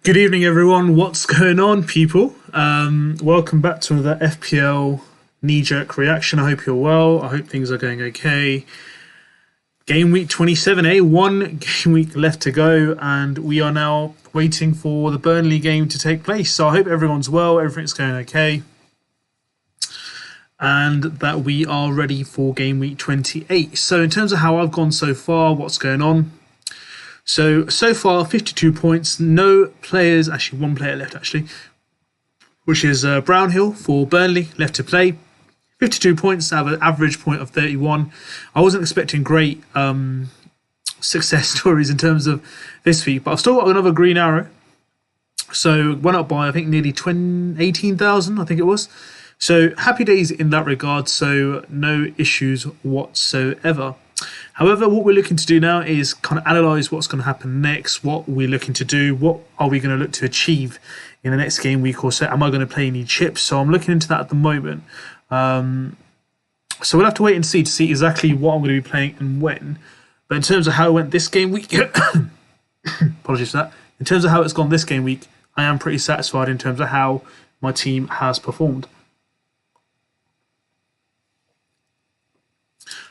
Good evening, everyone. What's going on, people? Welcome back to another FPL knee-jerk reaction. I hope you're well. I hope things are going okay. Game week 27, one game week left to go, and we are now waiting for the Burnley game to take place. So I hope everyone's well, everything's going okay, and that we are ready for game week 28. So in terms of how I've gone so far, what's going on? So far, 52 points, no players, actually one player left actually, which is Brownhill for Burnley, left to play. 52 points out of an average point of 31. I wasn't expecting great success stories in terms of this week, but I've still got another green arrow. So went up by, I think, nearly 18,000, I think it was. So happy days in that regard, so no issues whatsoever. However, what we're looking to do now is kind of analyse what's going to happen next, what we're looking to do, what are we going to look to achieve in the next game week or so. Am I going to play any chips? So I'm looking into that at the moment. So we'll have to wait and see to see exactly what I'm going to be playing and when. But in terms of how it went this game week, apologies for that. In terms of how it's gone this game week, I am pretty satisfied in terms of how my team has performed.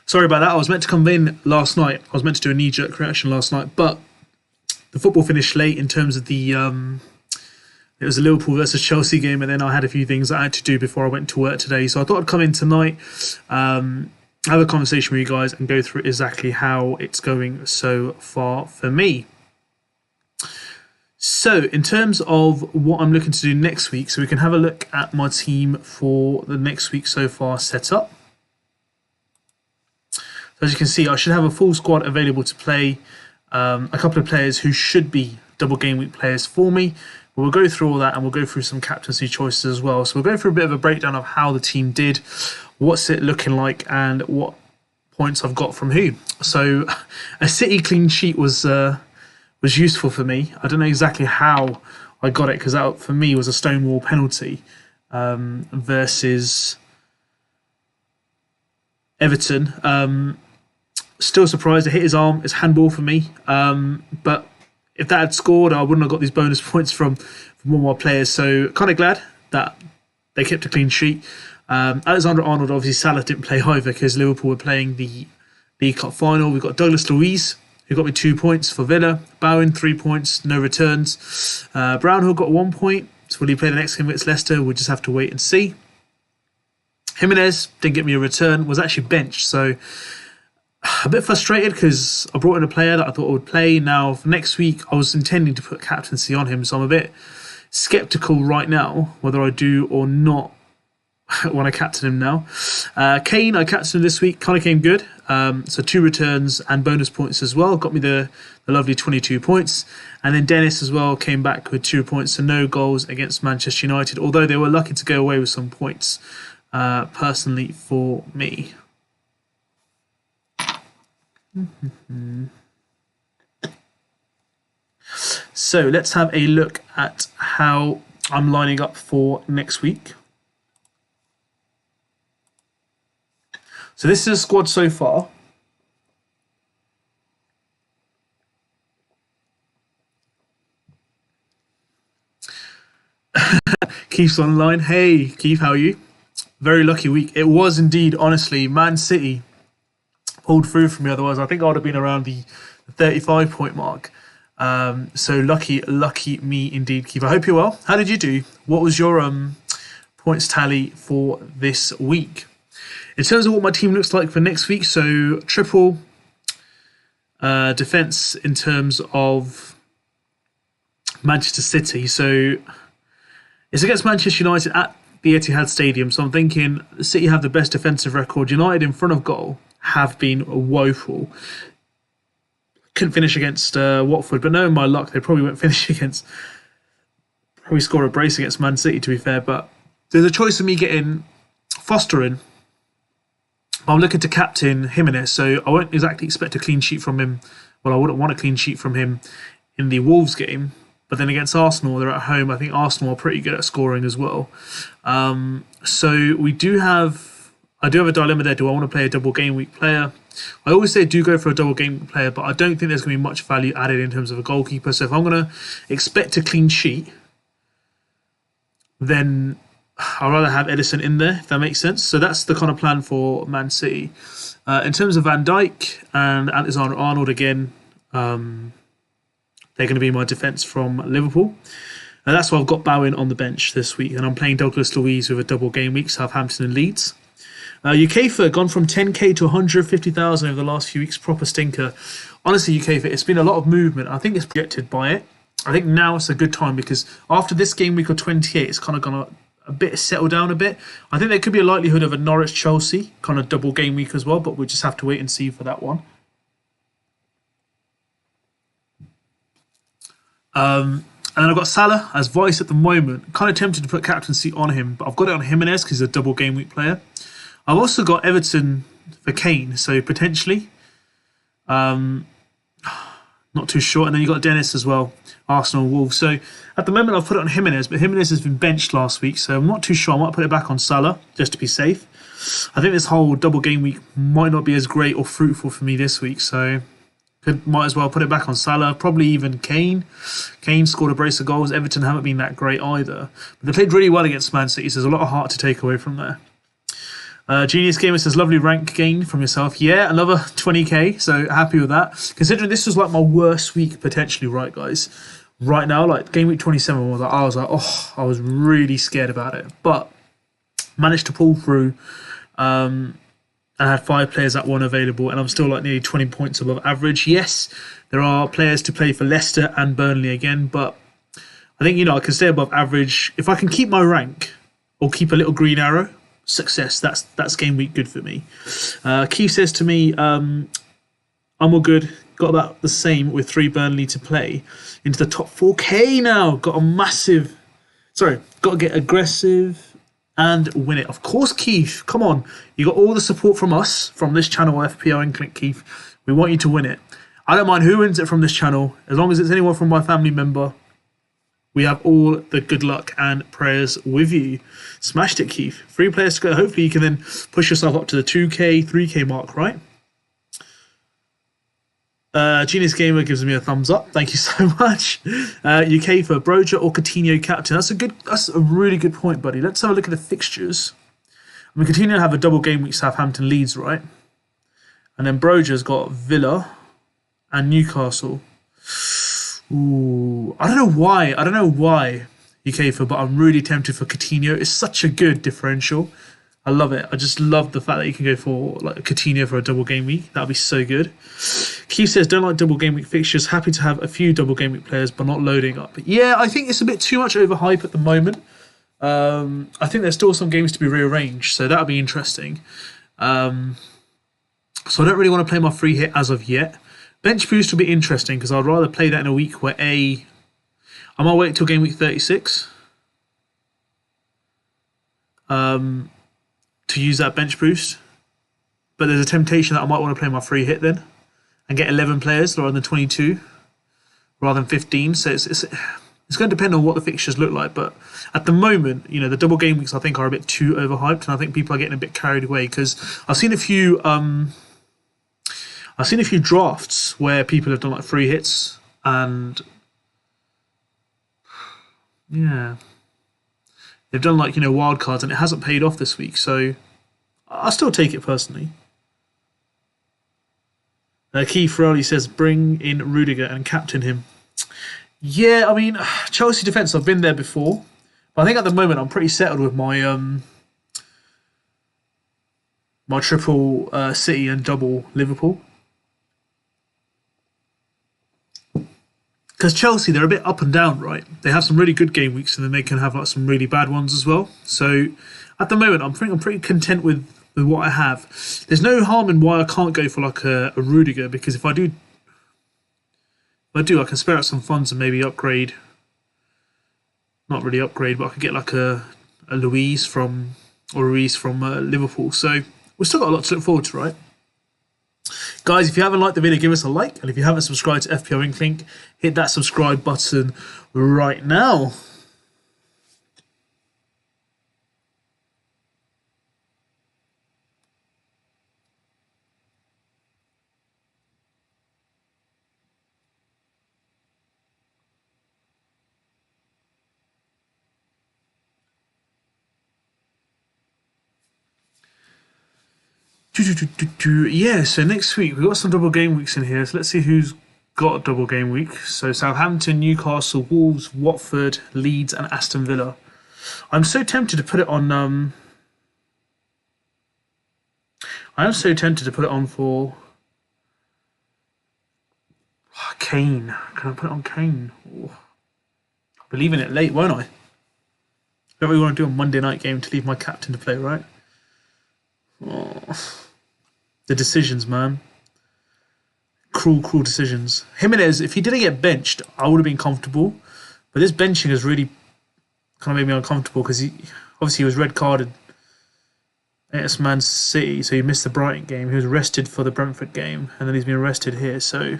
Sorry about that. I was meant to come in last night. I was meant to do a knee-jerk reaction last night, but the football finished late in terms of the... it was a Liverpool versus Chelsea game, and then I had a few things I had to do before I went to work today. So I thought I'd come in tonight, have a conversation with you guys and go through exactly how it's going so far for me. So in terms of what I'm looking to do next week, so we can have a look at my team for the next week so far set up. As you can see, I should have a full squad available to play. A couple of players who should be double game week players for me. But we'll go through all that, and we'll go through some captaincy choices as well. So we'll go through a bit of a breakdown of how the team did, what's it looking like, and what points I've got from who. So a City clean sheet was useful for me. I don't know exactly how I got it, because that for me was a Stonewall penalty versus Everton. Still surprised it hit his arm. It's handball for me. But if that had scored, I wouldn't have got these bonus points from all my players. So kind of glad that they kept a clean sheet. Alexander-Arnold, obviously Salah didn't play either because Liverpool were playing the League Cup final. We've got Douglas Luiz, who got me 2 points for Villa. Bowen, 3 points, no returns. Brownhill got 1 point. So will he play the next game against Leicester? We'll just have to wait and see. Jimenez didn't get me a return, was actually benched. So a bit frustrated because I brought in a player that I thought I would play. Now, for next week, I was intending to put captaincy on him, so I'm a bit sceptical right now whether I do or not when I captain him now. Kane, I captained him this week, kind of came good. So 2 returns and bonus points as well. Got me the lovely 22 points. And then Dennis as well came back with 2 points, so no goals against Manchester United, although they were lucky to go away with some points personally for me. So let's have a look at how I'm lining up for next week. So this is a squad so far. Keith's online. Hey, Keith, how are you? Very lucky week. It was indeed, honestly. Man City pulled through for me. Otherwise, I think I would have been around the 35-point mark. So lucky me indeed, Keith. I hope you're well. How did you do? What was your points tally for this week? In terms of what my team looks like for next week, so triple defence in terms of Manchester City. So it's against Manchester United at the Etihad Stadium. So I'm thinking City have the best defensive record. United in front of goal have been woeful. Couldn't finish against Watford, but knowing my luck, they probably won't finish against. Probably score a brace against Man City, to be fair. But there's a choice of me getting Foster in. I'm looking to captain Jimenez, so I won't exactly expect a clean sheet from him. Well, I wouldn't want a clean sheet from him in the Wolves game. But then against Arsenal, they're at home. I think Arsenal are pretty good at scoring as well. So we do have. I do have a dilemma there. Do I want to play a double game week player? I always say do go for a double game week player, but I don't think there's going to be much value added in terms of a goalkeeper. So if I'm going to expect a clean sheet, then I'd rather have Edison in there, if that makes sense. So that's the kind of plan for Man City. In terms of Van Dijk and Alexander-Arnold, again, they're going to be my defence from Liverpool. And that's why I've got Bowen on the bench this week. And I'm playing Douglas Luiz with a double game week, Southampton and Leeds. UKFA gone from 10k to 150,000 over the last few weeks. Proper stinker. Honestly, UKFA, it's been a lot of movement. I think it's projected by it. I think now it's a good time because after this game week of 28, it's kind of gone a bit settle down a bit. I think there could be a likelihood of a Norwich-Chelsea kind of double game week as well, but we'll just have to wait and see for that one. And then I've got Salah as vice at the moment. Kind of tempted to put captaincy on him, but I've got it on Jimenez because he's a double game week player. I've also got Everton for Kane, so potentially. Not too sure. And then you've got Dennis as well, Arsenal, Wolves. So at the moment I've put it on Jimenez, but Jimenez has been benched last weght, so I'm not too sure. I might put it back on Salah just to be safe. I think this whole double game week might not be as great or fruitful for me this week, so might as well put it back on Salah. Probably even Kane. Kane scored a brace of goals. Everton haven't been that great either. But they played really well against Man City, so there's a lot of heart to take away from there. Genius Gamer says, lovely rank gain from yourself. Yeah, another 20k, so happy with that. Considering this was like my worst week potentially, right, guys? Right now, like game week 27 I was like, oh, I was really scared about it. But managed to pull through. And I had 5 players that weren't available, and I'm still like nearly 20 points above average. Yes, there are players to play for Leicester and Burnley again, but I think, I can stay above average. If I can keep my rank or keep a little green arrow, success. That's game week good for me. Keith says to me, I'm all good. Got about the same with 3 Burnley to play into the top 4k now. Got to get aggressive and win it. Of course, Keith, come on. You got all the support from us, from this channel, FPL and Keith. We want you to win it. I don't mind who wins it from this channel, as long as it's anyone from my family member. We have all the good luck and prayers with you. Smashed it, Keith. 3 players to go. Hopefully you can then push yourself up to the 2k, 3k mark, right? Genius Gamer gives me a thumbs up. Thank you so much. UK for Broja or Coutinho captain. That's a really good point, buddy. Let's have a look at the fixtures. I mean, Coutinho have a double game week, Southampton, Leeds, right? And then Broja's got Villa and Newcastle. Ooh, I don't know why UKFA, but I'm really tempted for Coutinho. It's such a good differential. I love it. I just love the fact that you can go for like a Coutinho for a double game week. That'd be so good. Keith says, don't like double game week fixtures. Happy to have a few double game week players, but not loading up. But yeah, I think it's a bit too much overhype at the moment. I think there's still some games to be rearranged, so that'll be interesting. So I don't really want to play my free hit as of yet. Bench boost will be interesting because I'd rather play that in a week where I might wait till game week 36 to use that bench boost. But there's a temptation that I might want to play my free hit then. and get 11 players rather than 22, rather than 15. So it's going to depend on what the fixtures look like. But at the moment, you know, the double game weeks I think are a bit too overhyped, and I think people are getting a bit carried away because I've seen a few drafts where people have done like free hits and yeah, they've done like, you know, wild cards and it hasn't paid off this week. So I still take it personally. Keith Rowley says bring in Rudiger and captain him. Yeah, I mean, Chelsea defence, I've been there before. But I think at the moment I'm pretty settled with my my triple City and double Liverpool. Because Chelsea, they're a bit up and down, right? They have some really good game weeks and then they can have like some really bad ones as well. So at the moment, I'm pretty content with what I have. There's no harm in why I can't go for like a Rudiger, because if I do, I can spare out some funds and maybe upgrade. Not really upgrade, but I could get like a Luiz from Liverpool. So we've still got a lot to look forward to, right? Guys, if you haven't liked the video, give us a like. And if you haven't subscribed to FPL Inklink, hit that subscribe button right now. Yeah, so next week we've got some double game weeks in here. So let's see who's got a double game week. So Southampton, Newcastle, Wolves, Watford, Leeds, and Aston Villa. I'm so tempted to put it on. I am so tempted to put it on for Kane. Can I put it on Kane? Oh, believe in it late, won't I? Don't really want to do a Monday night game to leave my captain to play, right? Oh, the decisions, man. Cruel decisions. Jimenez, if he didn't get benched, I would have been comfortable. But this benching has really kind of made me uncomfortable because he was red carded against Man City, so he missed the Brighton game. He was rested for the Brentford game, and then he's been rested here. So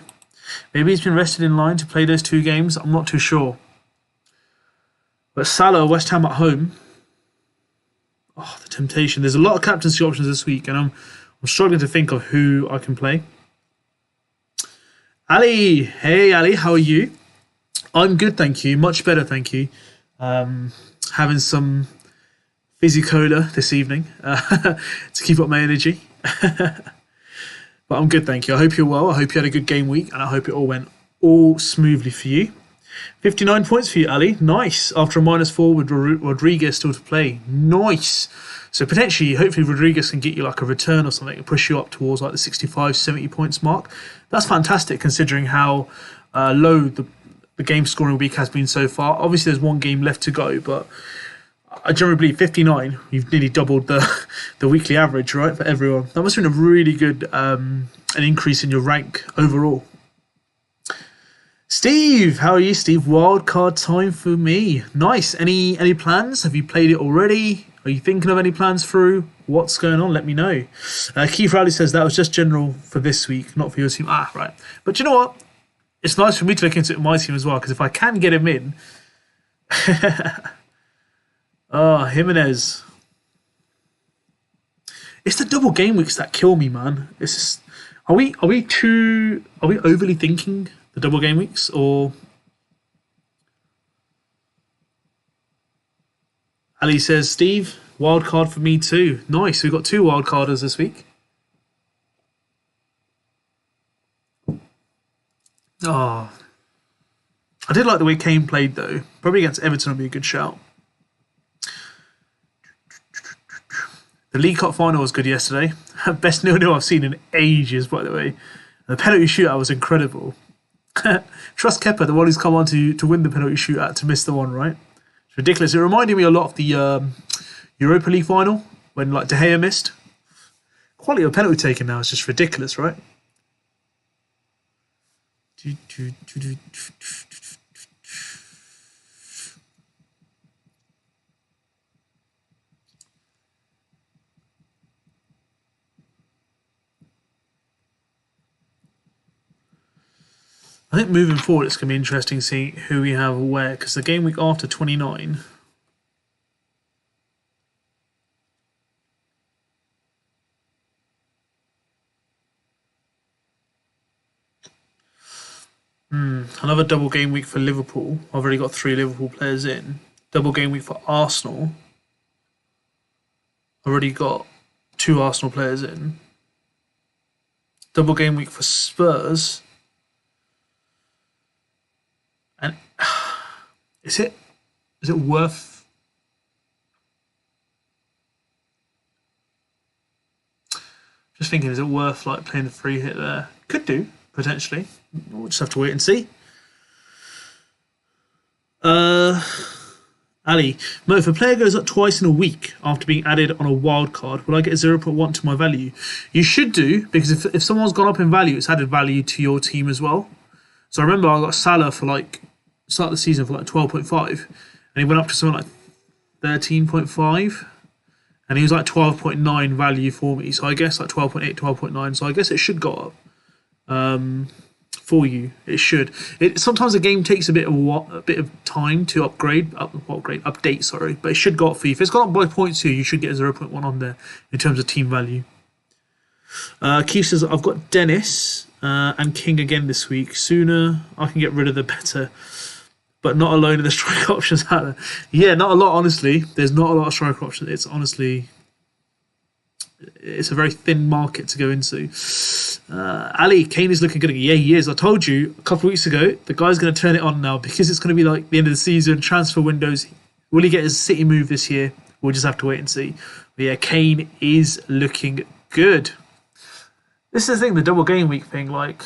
maybe he's been rested in line to play those two games. I'm not too sure. But Salah, West Ham at home. Oh, the temptation. There's a lot of captaincy options this week, and I'm struggling to think of who I can play. Ali, hey Ali, how are you? I'm good, thank you. Much better, thank you. Having some fizzy cola this evening to keep up my energy. But I'm good, thank you. I hope you're well. I hope you had a good game week, and I hope it all went smoothly for you. 59 points for you, Ali. Nice. After a -4 with Rodriguez still to play. Nice. So potentially, hopefully Rodriguez can get you like a return or something and push you up towards like the 65, 70 points mark. That's fantastic considering how low the game scoring week has been so far. Obviously, there's one game left to go, but I generally believe 59, you've nearly doubled the weekly average, right, for everyone. That must have been a really good an increase in your rank overall. Steve, how are you, Steve? Wildcard time for me. Nice. Any plans? Have you played it already? Are you thinking of any plans through? What's going on? Let me know. Keith Rowley says that was just general for this week, not for your team. Ah, right. But you know what? It's nice for me to look into my team as well, because if I can get him in... Oh, Jimenez. It's the double game weeks that kill me, man. It's just, are we overly thinking the double game weeks, or Ali says, Steve, wild card for me too. Nice. We've got 2 wild carders this week. Oh, I did like the way Kane played though. Probably against Everton would be a good shout. The League Cup final was good yesterday. Best 0-0 I've seen in ages, by the way. The penalty shootout was incredible. Trust Kepa, the one who's come on to win the penalty shootout, to miss the one, right? It's ridiculous. It reminded me a lot of the Europa League final when like De Gea missed. Quality of penalty taken now is just ridiculous, right? I think moving forward, it's going to be interesting seeing who we have where, because the game week after 29. Another double game week for Liverpool. I've already got 3 Liverpool players in. Double game week for Arsenal. I've already got 2 Arsenal players in. Double game week for Spurs. And is it worth? Just thinking, is it worth like playing the free hit there? Could do potentially. We'll just have to wait and see. Ali, Mo, if a player goes up twice in a week after being added on a wild card, will I get 0.1 to my value? You should do, because if someone's gone up in value, it's added value to your team as well. So I remember I got Salah for like start of the season for like 12.5, and he went up to something like 13.5, and he was like 12.9 value for me. So I guess like 12.8, 12.9. So I guess it should go up. For you, it should. Sometimes the game takes a bit of time to update. Sorry, but it should go up for you. If it's gone up by 0.2, you should get 0.1 on there in terms of team value. Keith says I've got Dennis and King again this week. Sooner I can get rid of the better, but not alone in the strike options out there. Yeah, not a lot. Honestly, there's not a lot of strike options. It's a very thin market to go into. Ali, Kane is looking good. Yeah, he is. I told you a couple of weeks ago, the guy's going to turn it on now because it's going to be like the end of the season, transfer windows. Will he get his City move this year? We'll just have to wait and see. But yeah, Kane is looking good. This is the thing, the double game week thing. Like,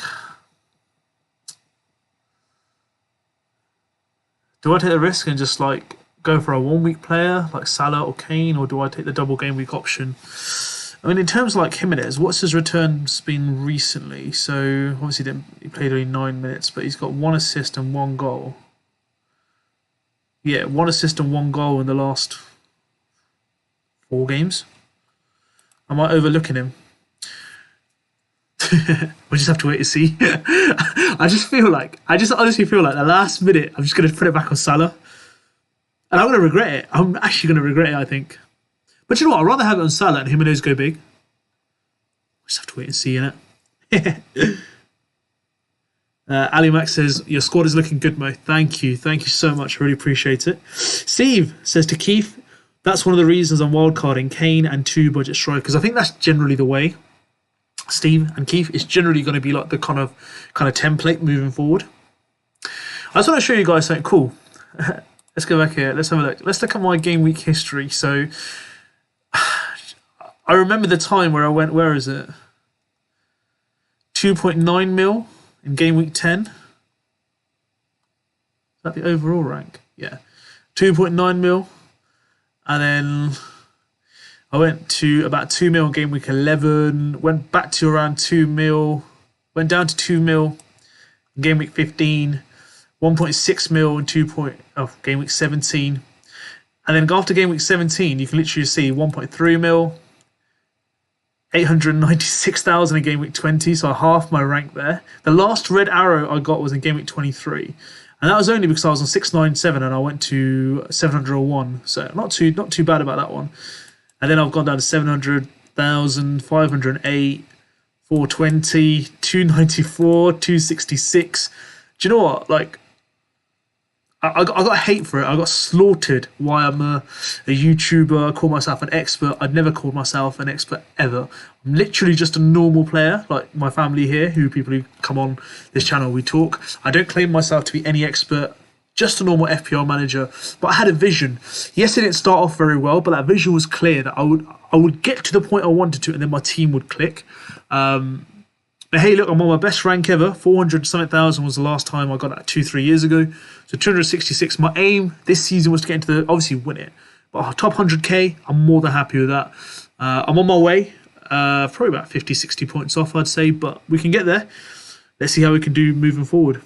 do I take the risk and just like go for a 1 week player like Salah or Kane, or do I take the double game week option? I mean, in terms of like Jimenez, what's his returns been recently? So obviously he played only 9 minutes, but he's got 1 assist and 1 goal. Yeah, 1 assist and 1 goal in the last 4 games. Am I overlooking him? We'll just have to wait to see. I just honestly feel like the last minute I'm just going to put it back on Salah. And I'm going to regret it. I'm actually going to regret it, I think. But you know what? I'd rather have it on Salah and Jimenez go big. We'll just have to wait and see, innit? Ali Max says, your squad is looking good, Mo. Thank you. Thank you so much. I really appreciate it. Steve says to Keith, that's one of the reasons I'm wildcarding Kane and 2 budget strikers. I think that's generally the way. Steve and Keith, it's generally going to be like the kind of template moving forward. I just want to show you guys something cool. Let's go back here. Let's have a look. Let's look at my game week history. So I remember the time where I went, where is it? 2.9 mil in game week 10. Is that the overall rank? Yeah. 2.9 mil. And then I went to about 2 mil in game week 11. Went back to around 2 mil. Went down to 2 mil in game week 15. 1.6 mil in game week 17. And then after game week 17, you can literally see 1.3 mil. 896,000 in game week 20, so half my rank there. The last red arrow I got was in game week 23, and that was only because I was on 697 and I went to 701. So not too bad about that one. And then I've gone down to 700,000, 508, 420, 294, 266. Do you know what? Like, I got hate for it. I got slaughtered. Why I'm a YouTuber. I call myself an expert. I'd never called myself an expert ever. I'm literally just a normal player, like my family here, people who come on this channel, we talk. I don't claim myself to be any expert, just a normal FPL manager. But I had a vision. Yes, it didn't start off very well, but that vision was clear that I would get to the point I wanted to, and then my team would click. But hey, look, I'm on my best rank ever. 400,000 was the last time I got that 2-3 years ago. So 266. My aim this season was to get into obviously win it. But top 100k, I'm more than happy with that. I'm on my way. Probably about 50, 60 points off, I'd say. But we can get there. Let's see how we can do moving forward.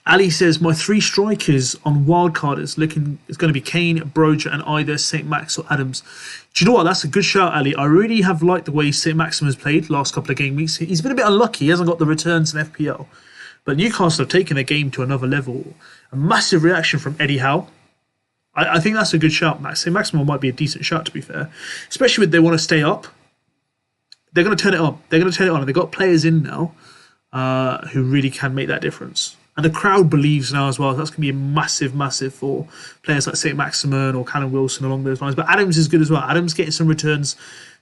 Ali says, my 3 strikers on wildcard is going to be Kane, Broja, and either St. Max or Adams. Do you know what? That's a good shout, Ali. I really have liked the way St. Maximin has played last couple of game weeks. He's been a bit unlucky. He hasn't got the returns in FPL. But Newcastle have taken their game to another level. A massive reaction from Eddie Howe. I think that's a good shout. St. Maximin might be a decent shout, to be fair. Especially when they want to stay up. They're going to turn it on. They're going to turn it on. And they've got players in now who really can make that difference. And the crowd believes now as well. That's going to be a massive, massive for players like St. Maximin or Callum Wilson along those lines. But Adams is good as well. Adams getting some returns,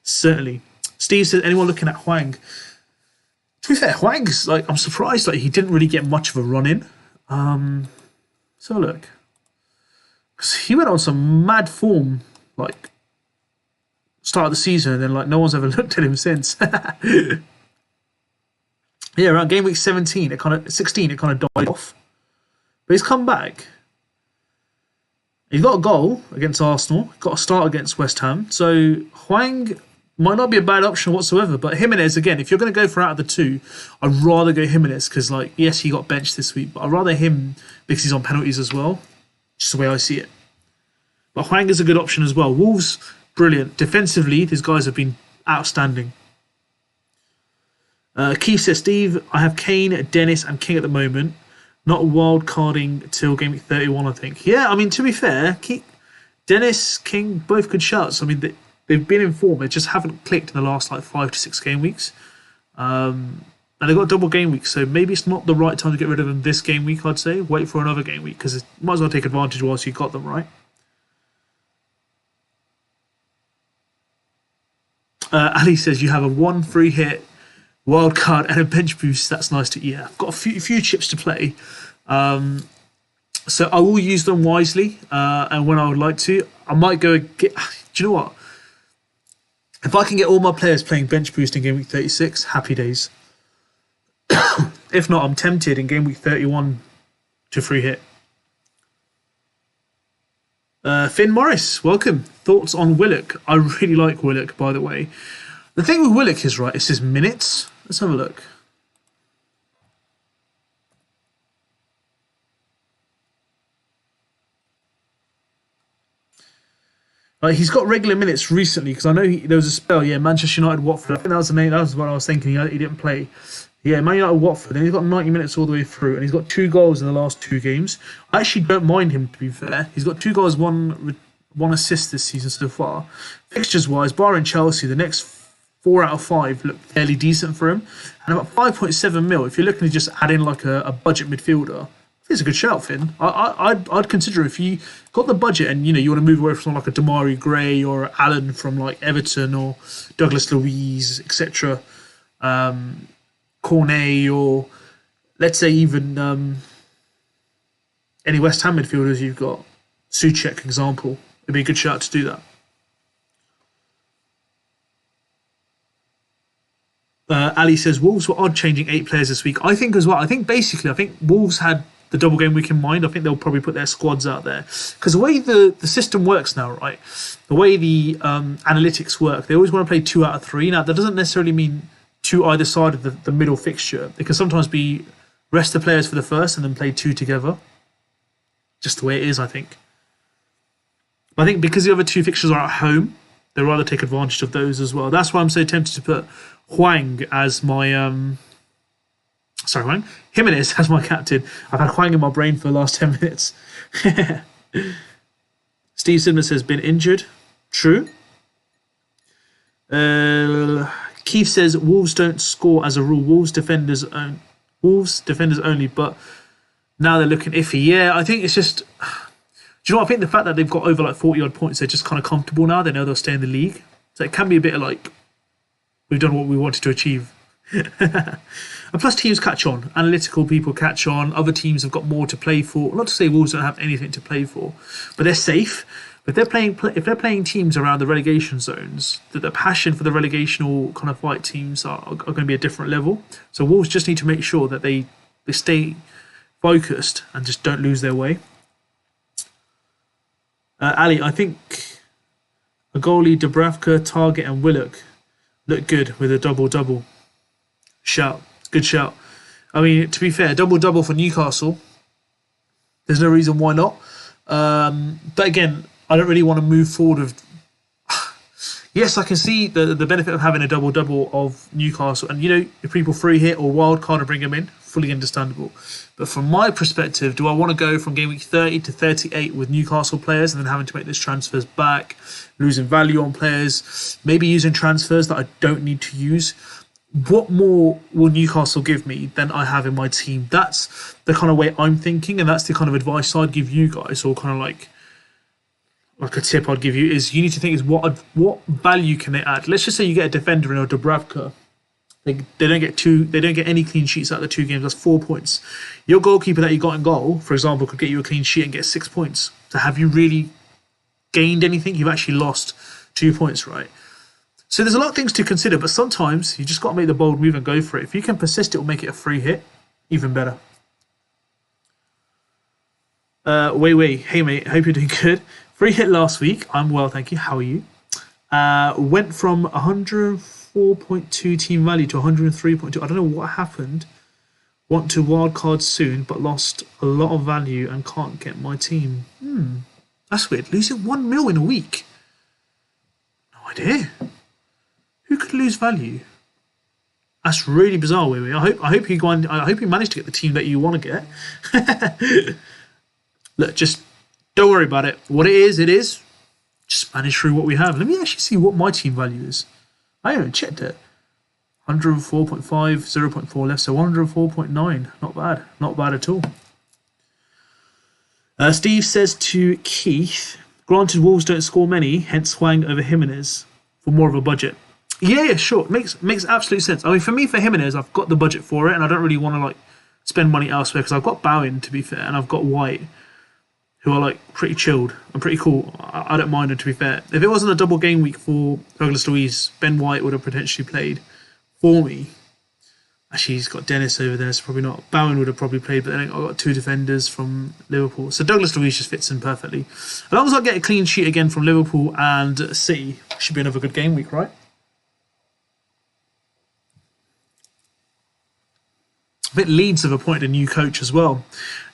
certainly. Steve says, anyone looking at Hwang? To be fair, Hwang's, like, I'm surprised he didn't really get much of a run in. So look. Because he went on some mad form, like, start of the season, and then, no one's ever looked at him since. Yeah, around game week 16, it kind of died off. But he's come back. He's got a goal against Arsenal. Got a start against West Ham. So Hwang might not be a bad option whatsoever. But Jimenez, again, if you're going to go for out of the 2, I'd rather go Jimenez because, yes, he got benched this week, but I'd rather him because he's on penalties as well. Just the way I see it. But Hwang is a good option as well. Wolves, brilliant. Defensively, these guys have been outstanding. Keith says, Steve, I have Kane, Dennis, and King at the moment. Not wild carding till game week 31, I think. Yeah, I mean, to be fair, Dennis, King, both good shots. I mean, they've been in form. They just haven't clicked in the last 5 to 6 game weeks. And they've got double game week, so maybe it's not the right time to get rid of them this game week, I'd say. Wait for another game week, because you might as well take advantage whilst you got them, right? Ali says, you have a 1 free hit, wild card, and a bench boost. That's nice to I've got a few chips to play. So I will use them wisely, and when I would like to. I might go get... Do you know what? If I can get all my players playing bench boost in game week 36, happy days. If not, I'm tempted in game week 31 to free hit. Finn Morris, welcome. Thoughts on Willock? I really like Willock, by the way. The thing with Willock is, right, it's his minutes. Let's have a look. He's got regular minutes recently because I know there was a spell. Yeah, Manchester United, Watford. I think that was the name. That was what I was thinking. He didn't play. Yeah, Man United, Watford. And he's got 90 minutes all the way through, and he's got 2 goals in the last 2 games. I actually don't mind him, to be fair. He's got 2 goals, one assist this season so far. Fixtures wise, barring Chelsea, the next 4 out of 5 look fairly decent for him, and about 5.7 mil. If you're looking to just add in a budget midfielder, it's a good shout, Finn. I'd consider if you got the budget and you want to move away from a Damari Gray or Allen from Everton or Douglas Luiz, etc. Cornet, or let's say even any West Ham midfielders you've got. Souček, example. It'd be a good shout to do that. Ali says Wolves were odd changing 8 players this week. I think as well. I think Wolves had the double game week in mind. I think they'll probably put their squads out there because the way the system works now, right? The way the analytics work, they always want to play 2 out of 3. Now that doesn't necessarily mean 2 either side of the middle fixture. It can sometimes be rest the players for the first and then play 2 together. Just the way it is, I think. But I think because the other 2 fixtures are at home, they'd rather take advantage of those as well. That's why I'm so tempted to put Hwang as my Jimenez as my captain. I've had Hwang in my brain for the last 10 minutes. Steve Sidman says, been injured. True. Keith says, Wolves don't score as a rule. Wolves defenders only, but now they're looking iffy. Yeah, I think it's just... Do you know what? I think the fact that they've got over 40-odd points, they're just kind of comfortable now. They know they'll stay in the league. So it can be a bit of we've done what we wanted to achieve. And plus teams catch on. Analytical people catch on. Other teams have got more to play for. Not to say Wolves don't have anything to play for, but they're safe. But if they're playing teams around the relegation zones, the passion for the relegational kind of fight teams are going to be a different level. So Wolves just need to make sure that they stay focused and just don't lose their way. Ali, I think a goalie, Dubravka, Target and Willock look good with a double-double. Shout. Good shout. I mean, to be fair, double-double for Newcastle. There's no reason why not. But again, I don't really want to move forward with. Yes, I can see the benefit of having a double of Newcastle, and if people free hit or wild card and bring them in, fully understandable. But from my perspective, do I want to go from game week 30 to 38 with Newcastle players and then having to make those transfers back, losing value on players, maybe using transfers that I don't need to use? What more will Newcastle give me than I have in my team? That's the kind of way I'm thinking, and that's the kind of advice I'd give you guys, or kind of like a tip I'd give you is you need to think is what value can they add. Let's just say you get a defender in a Dubravka. They don't get any clean sheets out of the 2 games. That's 4 points. Your goalkeeper that you got in goal, for example, could get you a clean sheet and get 6 points. So have you really gained anything? You've actually lost 2 points, right? So there's a lot of things to consider, but sometimes you just got to make the bold move and go for it. If you can persist, it will make it a free hit, even better. Hey mate, hope you're doing good. Free hit last week. I'm well, thank you. How are you? Went from 104.2 team value to 103.2. I don't know what happened. Want to wildcard soon, but lost a lot of value and can't get my team. That's weird. Losing 1 mil in a week. No idea. Who could lose value? That's really bizarre, Wee. I hope you managed to get the team that you want to get. Look, just don't worry about it. What it is. Just manage through what we have. Let me actually see what my team value is. I haven't checked it. 104.5, 0.4 left, so 104.9. Not bad. Not bad at all. Steve says to Keith, granted Wolves don't score many, hence Hwang over Jimenez for more of a budget. Yeah, sure. Makes absolute sense. I mean, for me, for Jimenez, I've got the budget for it, and I don't really want to spend money elsewhere because I've got Bowen, to be fair, and I've got White, who are pretty chilled and pretty cool. I don't mind them, to be fair. If it wasn't a double game week for Douglas Luiz, Ben White would have potentially played for me. Actually, he's got Dennis over there, so probably not. Bowen would have probably played, but then I've got 2 defenders from Liverpool. So Douglas Luiz just fits in perfectly. As long as I get a clean sheet again from Liverpool and City, should be another good game week, right? I think Leeds have appointed a new coach as well.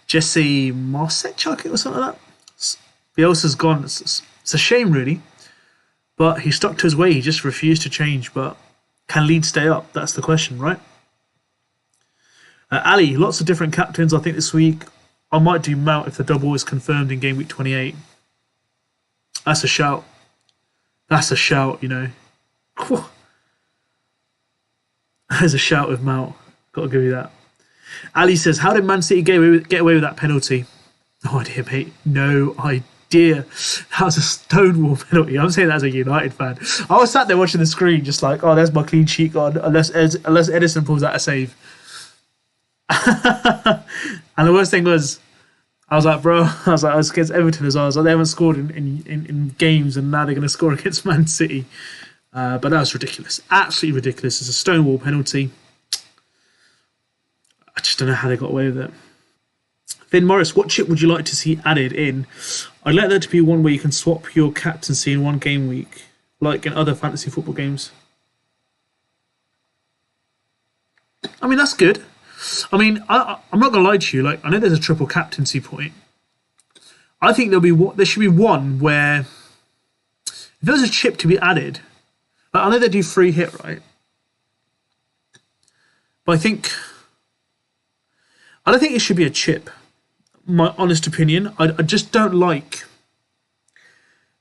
Jesse Marsekchuk or something like that. Bielsa's gone. It's a shame, really. But he stuck to his way. He just refused to change. But can Leeds stay up? That's the question, right? Ali, lots of different captains, I think, this week. I might do Mount if the double is confirmed in game week 28. That's a shout. That's a shout, Whew. There's a shout with Mount. Got to give you that. Ali says, how did Man City get away with that penalty? No idea, mate. No idea. That was a stonewall penalty. I'm saying that as a United fan. I was sat there watching the screen just oh, there's my clean sheet gone, unless Edison pulls out a save. And the worst thing was, I was like, I was against Everton as well. I was like, they haven't scored in games, and now they're going to score against Man City. But that was ridiculous. Absolutely ridiculous. It's a stonewall penalty. I just don't know how they got away with it. Finn Morris, what chip would you like to see added in? I'd like there to be one where you can swap your captaincy in one game week, like in other fantasy football games. I mean, that's good. I mean, I'm not going to lie to you. I know there's a triple captaincy point. I think there should be one where if there's a chip to be added, I know they do free hit, right? But I don't think it should be a chip. My honest opinion. I just don't like.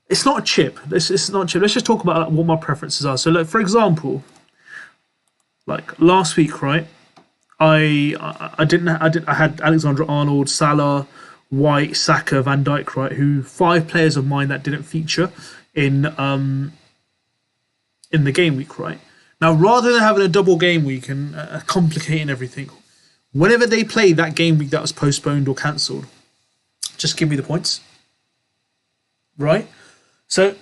It's not a chip. It's not a chip. Let's just talk about what my preferences are. So, for example, last week, right? I had Alexander-Arnold, Salah, White, Saka, Van Dijk, right? Who 5 players of mine that didn't feature in the game week, right? Now, rather than having a double game week and complicating everything, whenever they play that game week that was postponed or cancelled, just give me the points. Right? So,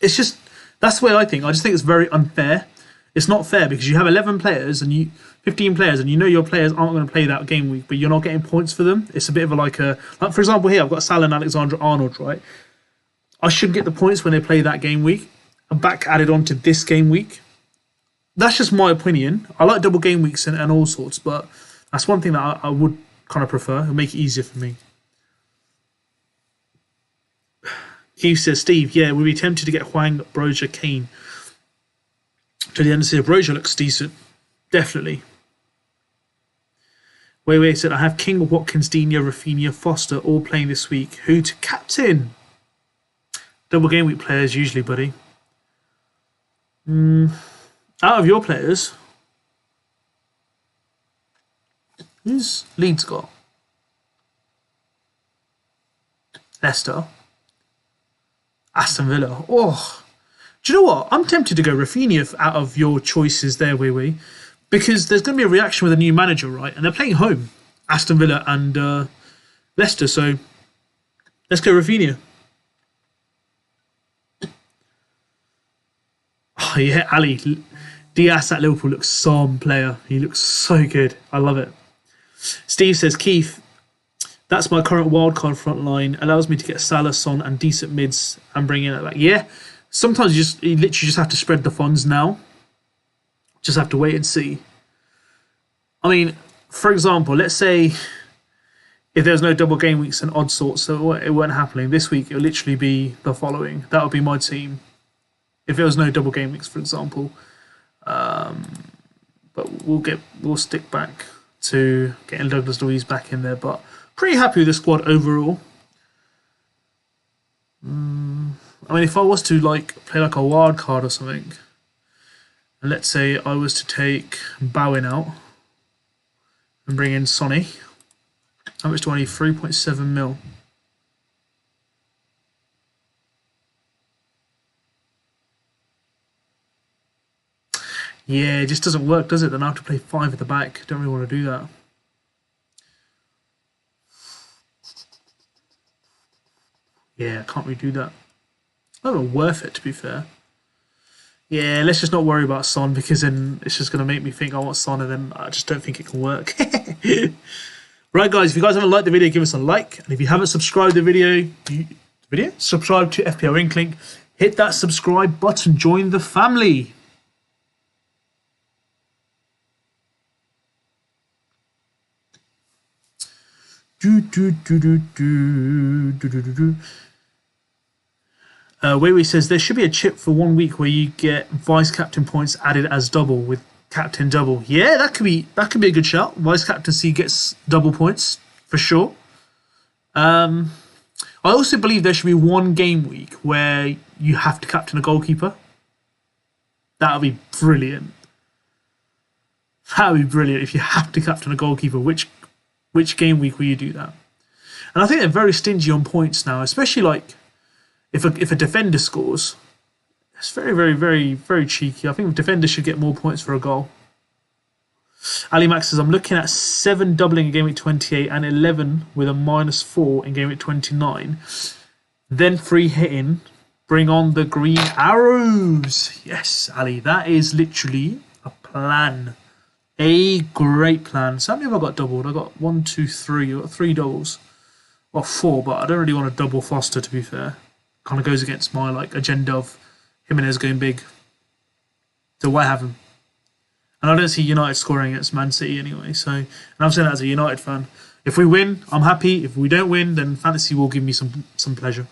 it's just, that's the way I think. I just think it's very unfair. It's not fair because you have 11 players and 15 players, and your players aren't going to play that game week, but you're not getting points for them. It's a bit of like, for example, here, I've got Salah and Alexander-Arnold, right? I should get the points when they play that game week and back added on to this game week. That's just my opinion. I like double game weeks and all sorts, but that's one thing that I would kind of prefer. It'll make it easier for me. Keith says, Steve, yeah, we'll be tempted to get Hwang, Broja, Kane to the end of the season. Broja looks decent. Definitely. Wait, said, I have King, Watkins, Dina, Rafinha, Foster all playing this week. Who to captain? Double game week players usually, buddy. Out of your players, who's Leeds got? Leicester. Aston Villa. Oh, do you know what? I'm tempted to go Rafinha out of your choices there, Wee. Because there's going to be a reaction with a new manager, right? And they're playing home, Aston Villa and Leicester. So let's go Rafinha. Oh, yeah, Ali. Diaz at Liverpool looks some player. He looks so good. I love it. Steve says, Keith, that's my current wildcard front line. Allows me to get Salah, Son and decent mids and bring in it back. Yeah, sometimes you literally just have to spread the funds now. Just have to wait and see. I mean, for example, let's say if there's no double game weeks and odd sorts, so it weren't happening this week, it'll literally be the following. That would be my team. If there was no double game weeks, for example. But we'll stick back to getting Douglas Luiz back in there. But pretty happy with the squad overall. I mean, if I was to play like a wild card or something. And let's say I was to take Bowen out and bring in Sonny. How much do I need? 3.7 mil. Yeah, it just doesn't work, does it? Then I have to play 5 at the back. Don't really want to do that. Yeah, I can't really do that. Not even worth it, to be fair. Yeah, let's just not worry about Son because then it's just going to make me think I want Son and then I just don't think it can work. Right, guys, if you guys haven't liked the video, give us a like. And if you haven't subscribed to the video, subscribe to FPL Inklink. Hit that subscribe button. Join the family. Wei says there should be a chip for 1 week where you get vice captain points added as double with captain double. Yeah, that could be a good shout. Vice captaincy gets double points for sure. I also believe there should be 1 game week where you have to captain a goalkeeper. That would be brilliant. That would be brilliant if you have to captain a goalkeeper. Which game week will you do that? And I think they're very stingy on points now, especially if a defender scores. It's very, very, very, very cheeky. I think defenders should get more points for a goal. Ali Max says, I'm looking at 7 doubling in game week 28 and 11 with a -4 in game week 29. Then free hitting. Bring on the green arrows. Yes, Ali, that is literally a plan. A great plan. So how many have I got doubled? I got 1, 2, 3. I got 3 doubles. Well, 4, but I don't really want to double Foster, to be fair. Kind of goes against my agenda of Jimenez going big. So why have him? And I don't see United scoring against Man City anyway. So, and I'm saying that as a United fan. If we win, I'm happy. If we don't win, then fantasy will give me some pleasure.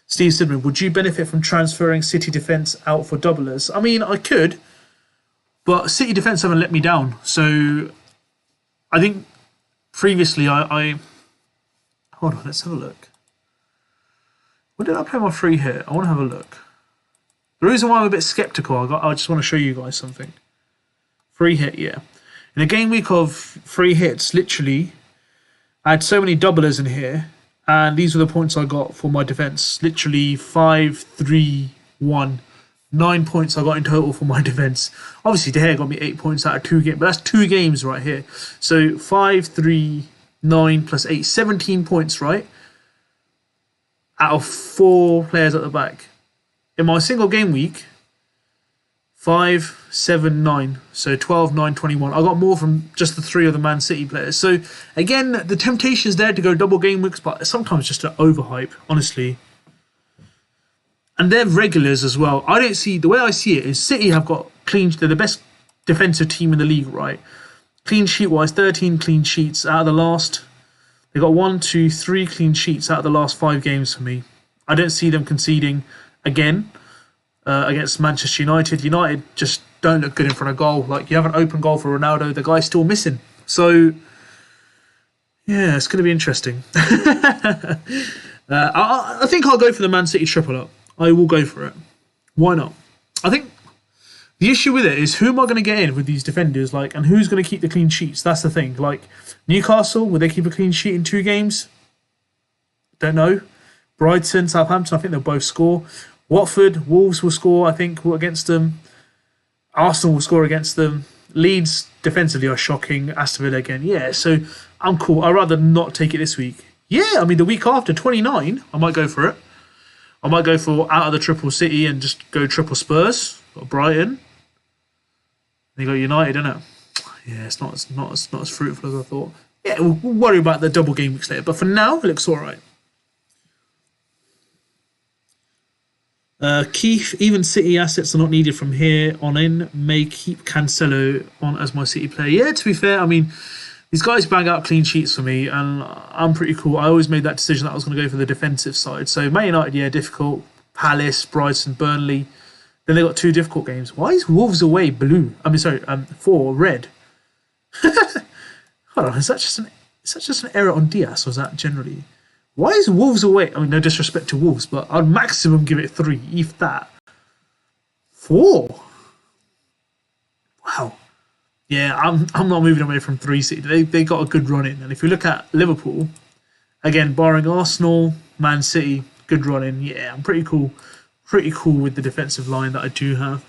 Steve Sidman, would you benefit from transferring City defence out for doublers? I mean, I could. But City defence haven't let me down. So I think previously I hold on, let's have a look. When did I play my free hit? I want to have a look. The reason why I'm a bit sceptical, I just want to show you guys something. Free hit, yeah. In a game week of free hits, literally, I had so many doublers in here, and these were the points I got for my defence. Literally 5, 3, 1. 9 points I got in total for my defence. Obviously, De Gea got me 8 points out of 2 games, but that's 2 games right here. So 5, 3, 9 plus 8, 17 points, right? Out of 4 players at the back. In my single game week, 5, 7, 9. So 12, 9, 21. I got more from just the 3 of the Man City players. So again, the temptation is there to go double game weeks, but sometimes just an overhype, honestly. And they're regulars as well. I don't see, the way I see it is City have got they're the best defensive team in the league, right? clean sheet wise, 13 clean sheets out of the last. They got 1, 2, 3 clean sheets out of the last 5 games for me. I don't see them conceding again against Manchester United. United just don't look good in front of goal. Like, you have an open goal for Ronaldo, the guy's still missing. So, yeah, it's going to be interesting. I think I'll go for the Man City triple up. I will go for it. Why not? I think the issue with it is, who am I going to get in with these defenders? Like, and who's going to keep the clean sheets? That's the thing. Like, Newcastle, will they keep a clean sheet in 2 games? Don't know. Brighton, Southampton, I think they'll both score. Watford, Wolves will score, I think, against them. Arsenal will score against them. Leeds defensively are shocking. Aston Villa again. Yeah, so I'm cool. I'd rather not take it this week. Yeah, I mean, the week after, 29, I might go for it. I might go for out of the triple City and just go triple Spurs. Got Brighton. They got United, innit? Yeah, it's not as fruitful as I thought. Yeah, we'll worry about the double game weeks later. But for now, it looks alright. Keith, even City assets are not needed from here on in. May keep Cancelo on as my City player. Yeah, to be fair, I mean, these guys bang out clean sheets for me, and I'm pretty cool. I always made that decision that I was going to go for the defensive side. So Man United, yeah, difficult. Palace, Brighton, Burnley. Then they got 2 difficult games. Why is Wolves away blue? I mean, sorry, 4 red. Hold on, is that just an error on Diaz, or is that generally? Why is Wolves away? I mean, no disrespect to Wolves, but I'd maximum give it 3, if that. 4. Wow. Yeah, I'm not moving away from 3 City. They got a good run in, and if you look at Liverpool, again, barring Arsenal, Man City, good run in. Yeah, I'm pretty cool with the defensive line that I do have.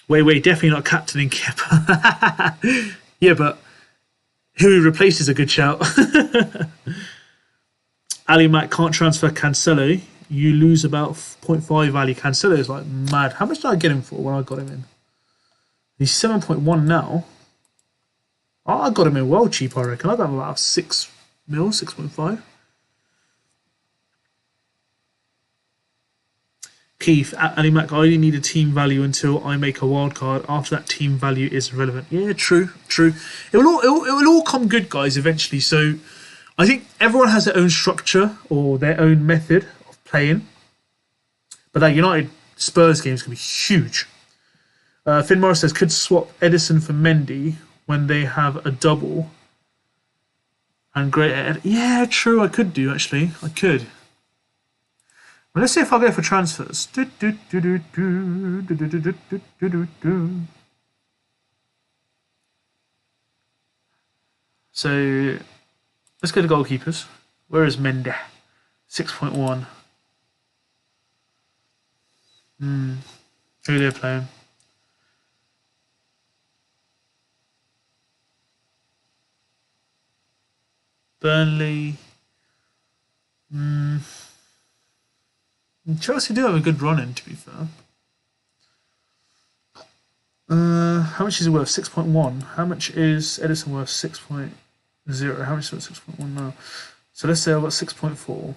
Wait, definitely not captaining Kepa. Yeah, but who he replaces a good shout. Ali Mac can't transfer Cancelo. You lose about 0.5 value. Cancelo is like mad. How much did I get him for when I got him in? He's 7.1 now. Oh, I got him in well cheap, I reckon. I got him about 6 mil, 6.5. Keith, Ali Mac, I only need a team value until I make a wild card. After that, team value is relevant. Yeah, true. It will all come good, guys, eventually. So I think everyone has their own structure or their own method of playing. But that United Spurs game is going to be huge. Finn Morris says, could swap Edison for Mendy when they have a double. And great. Yeah, true. I could do, actually. I could. Well, let's see if I go for transfers. So let's go to goalkeepers. Where is Mendy? 6.1. Who are they playing? Burnley. Chelsea do have a good run in, to be fair. How much is it worth? 6.1. How much is Edison worth? 6.0. How much is it worth? 6.1 now? So let's say I've got 6.4.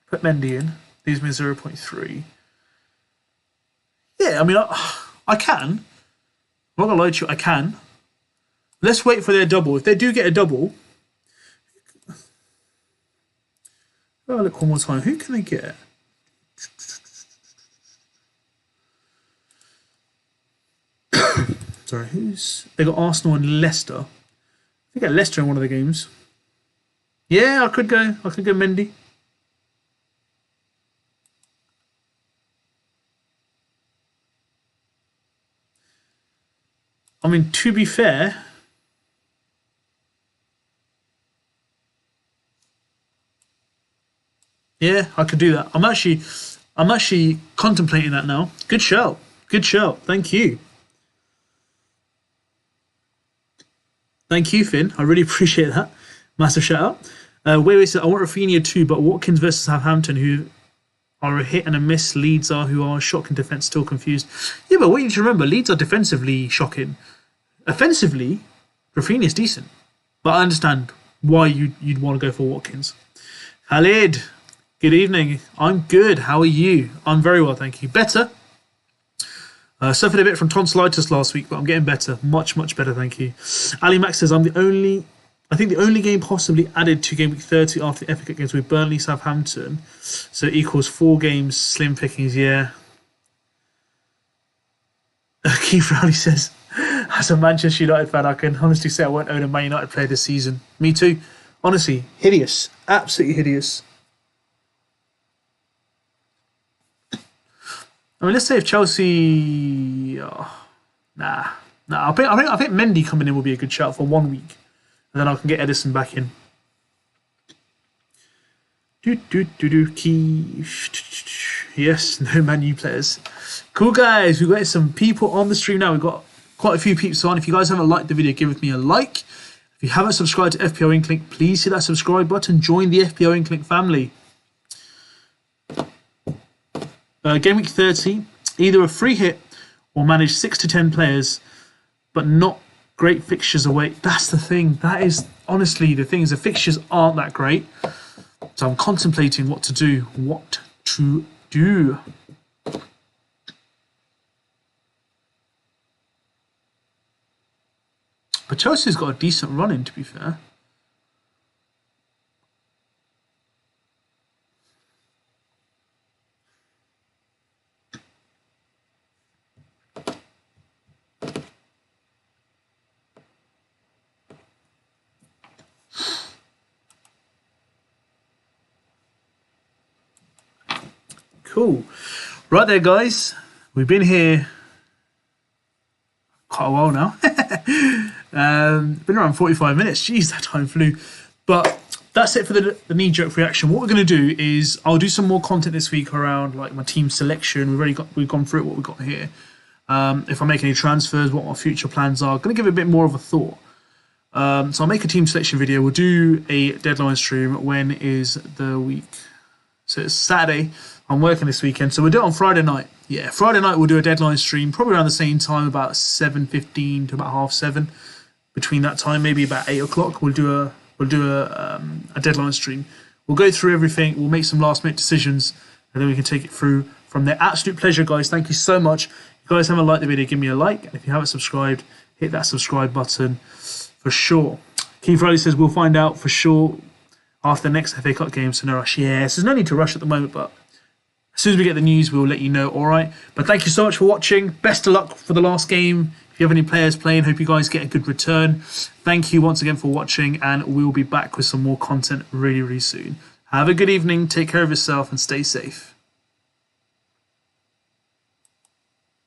Put Mendy in. Leaves me 0.3. Yeah, I mean, I can. I'm not going to lie to you, I can. Let's wait for their double. If they do get a double... Oh, look one more time. Who can they get? Sorry, they got Arsenal and Leicester. They get Leicester in one of the games. Yeah, I could go Mendy. I mean, to be fair, yeah, I could do that. I'm actually contemplating that now. Good shout. Thank you. Thank you, Finn. I really appreciate that. Massive shout out. Wait, said, I want Rafinha too, but Watkins versus Southampton, who are a hit and a miss. Leeds are, who are shocking defence, still confused. Yeah, but what you need to remember, Leeds are defensively shocking. Offensively, Rafinha is decent. But I understand why you'd want to go for Watkins. Khalid, good evening. I'm good. How are you? I'm very well, thank you. Better. Suffered a bit from tonsillitis last week, but I'm getting better. Much better, thank you. Ali Max says, I think the only game possibly added to Game Week 30 after the FA Cup games with Burnley, Southampton. So it equals 4 games, slim pickings, yeah. Keith Rowley says, as a Manchester United fan, I can honestly say I won't own a Man United player this season. Me too. Honestly, hideous. Absolutely hideous. I mean, let's say if Chelsea... Nah. I think Mendy coming in will be a good shout for 1 week. And then I can get Edison back in. Yes, no Man U players. Cool, guys. We've got some people on the stream now. We've got quite a few peeps on. If you guys haven't liked the video, give me a like. If you haven't subscribed to FPL Inklink, please hit that subscribe button. Join the FPL Inklink family. Game Week 30, either a free hit or manage 6 to 10 players, but not great fixtures away. That's the thing. That is honestly the thing. Is the fixtures aren't that great. So I'm contemplating what to do. But Chelsea's got a decent run in, to be fair. Cool. Right there, guys. We've been here quite a while now. Been around 45 minutes. Jeez, that time flew. But that's it for the knee-jerk reaction. What we're going to do is I'll do some more content this week around like my team selection. We've gone through what we've got here. If I make any transfers, what my future plans are. Going to give it a bit more of a thought. So I'll make a team selection video. We'll do a deadline stream. When is the week? So it's Saturday. I'm working this weekend, so we'll do it on Friday night. Yeah, Friday night we'll do a deadline stream, probably around the same time, about 7:15 to about 7:30. Between that time, maybe about 8 o'clock, we'll do a deadline stream. We'll go through everything. We'll make some last minute decisions, and then we can take it through from there. Absolute pleasure, guys. Thank you so much. If you guys haven't liked the video, give me a like. And if you haven't subscribed, hit that subscribe button for sure. Keith Riley says we'll find out for sure after the next FA Cup game, so no rush. Yes, there's no need to rush at the moment, but as soon as we get the news, we'll let you know, all right? But thank you so much for watching. Best of luck for the last game. If you have any players playing, hope you guys get a good return. Thank you once again for watching, and we'll be back with some more content really, really soon. Have a good evening, take care of yourself, and stay safe.